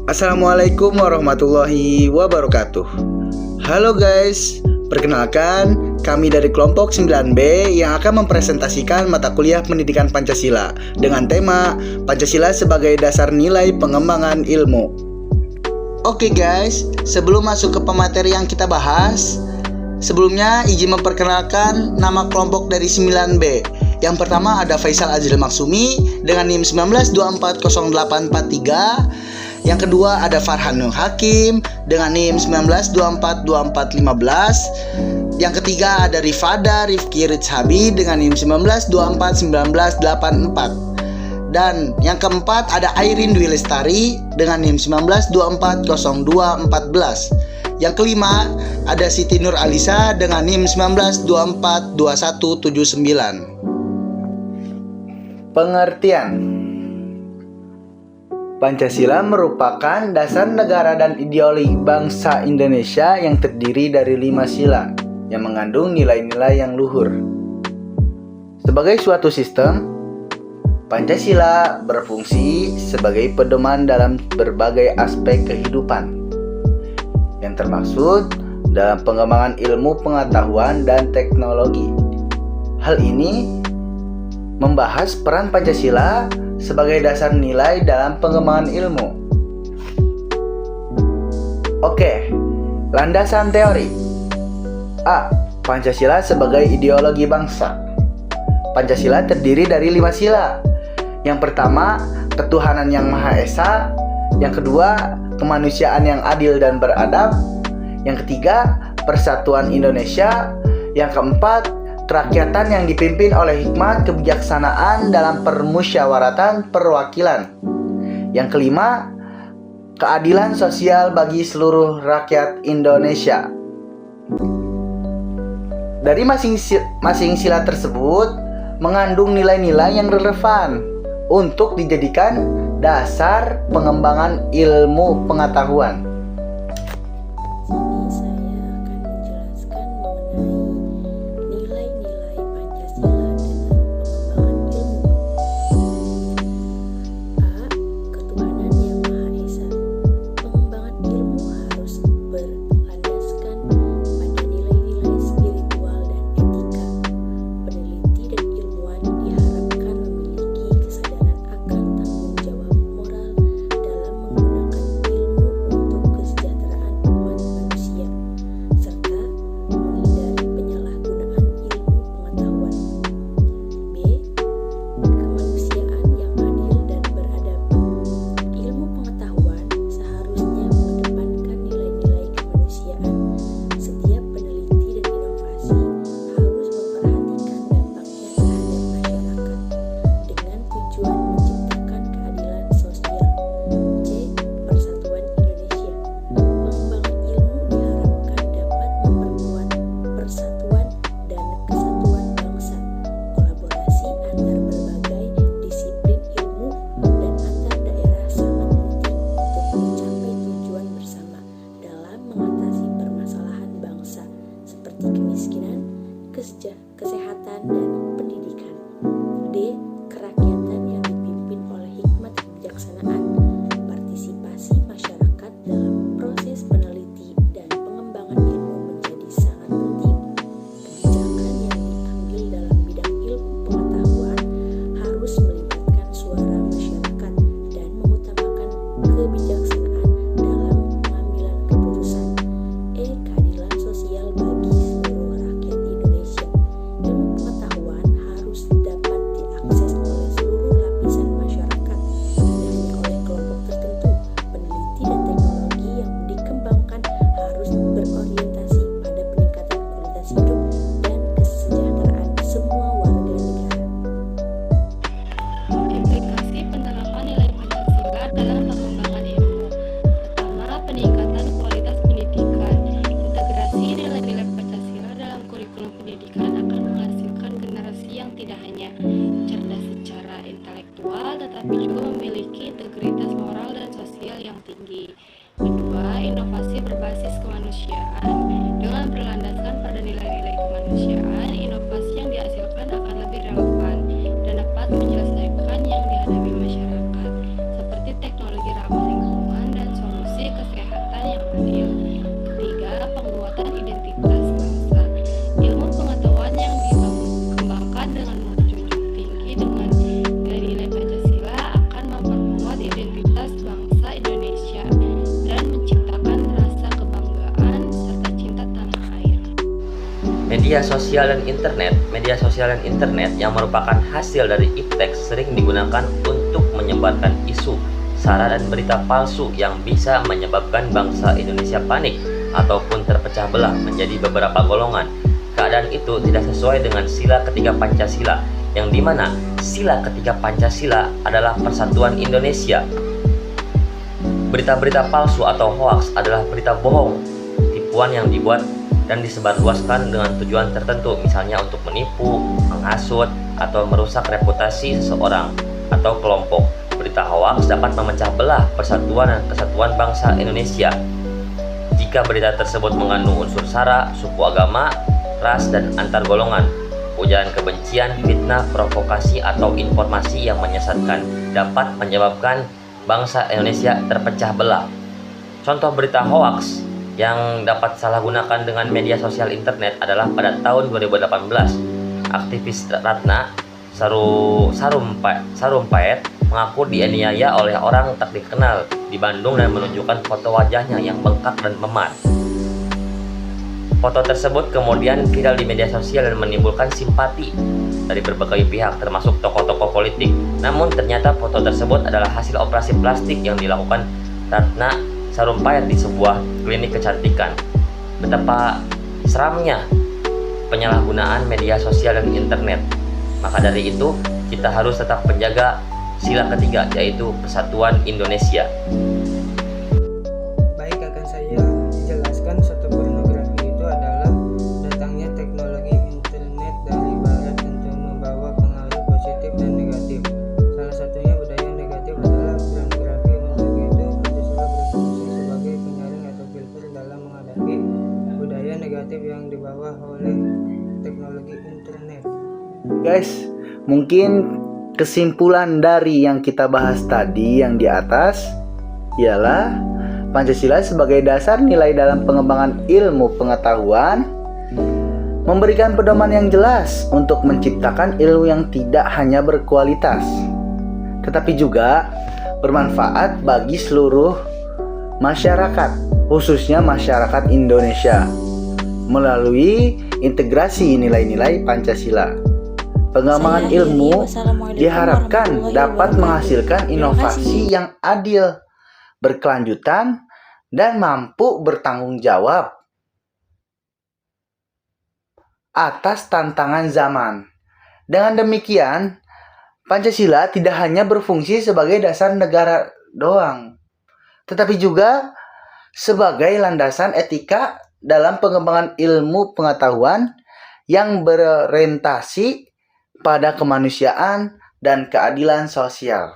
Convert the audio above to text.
Assalamualaikum warahmatullahi wabarakatuh. Halo guys, perkenalkan kami dari kelompok 9B yang akan mempresentasikan mata kuliah pendidikan Pancasila dengan tema Pancasila sebagai dasar nilai pengembangan ilmu. Oke guys, sebelum masuk ke pemateri yang kita bahas, sebelumnya izin memperkenalkan nama kelompok dari 9B. Yang pertama ada Faisal Azril Maksumi dengan NIM 19240843. Yang kedua ada Farhan Nur Hakim dengan NIM 19242415. Yang ketiga ada Rifada Rifki Rizhabi dengan NIM 19241984. Dan yang keempat ada Airin Dwi Lestari dengan NIM 19240214. Yang kelima ada Siti Nur Alisa dengan NIM 19242179. Pengertian: Pancasila merupakan dasar negara dan ideologi bangsa Indonesia yang terdiri dari 5 sila yang mengandung nilai-nilai yang luhur. Sebagai suatu sistem, Pancasila berfungsi sebagai pedoman dalam berbagai aspek kehidupan yang termaksud dalam pengembangan ilmu pengetahuan dan teknologi. Hal ini membahas peran Pancasila sebagai dasar nilai dalam pengembangan ilmu. Oke, landasan teori. A. Pancasila sebagai ideologi bangsa. Pancasila terdiri dari 5 sila. Yang pertama, ketuhanan yang Maha Esa. Yang kedua, kemanusiaan yang adil dan beradab. Yang ketiga, persatuan Indonesia. Yang keempat, kerakyatan yang dipimpin oleh hikmat kebijaksanaan dalam permusyawaratan perwakilan. Yang kelima, keadilan sosial bagi seluruh rakyat Indonesia. Dari masing-masing sila tersebut mengandung nilai-nilai yang relevan untuk dijadikan dasar pengembangan ilmu pengetahuan. Kesehatan dan pendidikan. D. Kerakyatan yang dipimpin oleh hikmat kebijaksanaan, partisipasi masyarakat dalam proses peneliti dan pengembangan ilmu menjadi sangat penting. Kebijakan yang diambil dalam bidang ilmu pengetahuan harus melibatkan suara masyarakat dan mengutamakan kebijaksanaan dalam pengambilan keputusan. E. Keadilan sosial bagi seluruh rakyat Indonesia. Ilmu pengetahuan harus dapat diakses oleh seluruh lapisan masyarakat, tidak hanya oleh kelompok tertentu. Peneliti dan teknologi yang dikembangkan harus berorientasi pada peningkatan kualitas hidup dan kesejahteraan semua warga negara. Implikasi penerapan nilai Pancasila dalam pengembangan ilmu. Pertama, peningkatan kualitas pendidikan. Integrasi nilai-nilai Pancasila dalam kurikulum pendidikan akan menghasilkan generasi yang tidak hanya cerdas secara intelektual, tetapi juga memiliki integritas moral dan sosial yang tinggi. Kedua, inovasi berbasis kemanusiaan. Dengan berlandaskan pada nilai-nilai kemanusiaan, inovasi yang dihasilkan akan lebih relevan dan dapat menyelesaikan yang dihadapi masyarakat, seperti teknologi ramah lingkungan dan Media sosial dan internet yang merupakan hasil dari iptek sering digunakan untuk menyebarkan isu, sara dan berita palsu yang bisa menyebabkan bangsa Indonesia panik ataupun terpecah belah menjadi beberapa golongan. Keadaan itu tidak sesuai dengan sila ketiga Pancasila, yang dimana sila ketiga Pancasila adalah persatuan Indonesia. Berita-berita palsu atau hoaks adalah berita bohong, tipuan yang dibuat dan disebarluaskan dengan tujuan tertentu, misalnya untuk menipu, menghasut, atau merusak reputasi seseorang atau kelompok. Berita hoaks dapat memecah belah persatuan dan kesatuan bangsa Indonesia jika berita tersebut mengandung unsur sara, suku, agama, ras, dan antar golongan, ujaran kebencian, fitnah, provokasi, atau informasi yang menyesatkan dapat menyebabkan bangsa Indonesia terpecah belah. Contoh berita hoaks yang dapat salah gunakan dengan media sosial internet adalah pada tahun 2018, aktivis Ratna Sarumpait mengaku dianiaya oleh orang tak dikenal di Bandung dan menunjukkan foto wajahnya yang bengkak dan memar. Foto tersebut kemudian viral di media sosial dan menimbulkan simpati dari berbagai pihak, termasuk tokoh-tokoh politik. Namun ternyata foto tersebut adalah hasil operasi plastik yang dilakukan Ratna Sarumpait di sebuah klinik kecantikan. Betapa seramnya penyalahgunaan media sosial dan internet. Maka dari itu, kita harus tetap menjaga sila ketiga, yaitu persatuan Indonesia. Baik, akan saya jelaskan suatu pornografi itu adalah datangnya teknologi internet dari barat tentu membawa pengaruh positif dan negatif. Salah satunya budaya negatif adalah pornografi. Untuk itu, Pancasila berfungsi sebagai penyaring atau filter dalam menghadapi budaya negatif yang dibawa oleh teknologi internet. Guys, mungkin kesimpulan dari yang kita bahas tadi yang di atas ialah Pancasila sebagai dasar nilai dalam pengembangan ilmu pengetahuan memberikan pedoman yang jelas untuk menciptakan ilmu yang tidak hanya berkualitas tetapi juga bermanfaat bagi seluruh masyarakat, khususnya masyarakat Indonesia melalui integrasi nilai-nilai Pancasila. Pengembangan ilmu diharapkan dapat menghasilkan inovasi yang adil, berkelanjutan, dan mampu bertanggung jawab atas tantangan zaman. Dengan demikian, Pancasila tidak hanya berfungsi sebagai dasar negara doang, tetapi juga sebagai landasan etika dalam pengembangan ilmu pengetahuan yang berorientasi pada kemanusiaan dan keadilan sosial.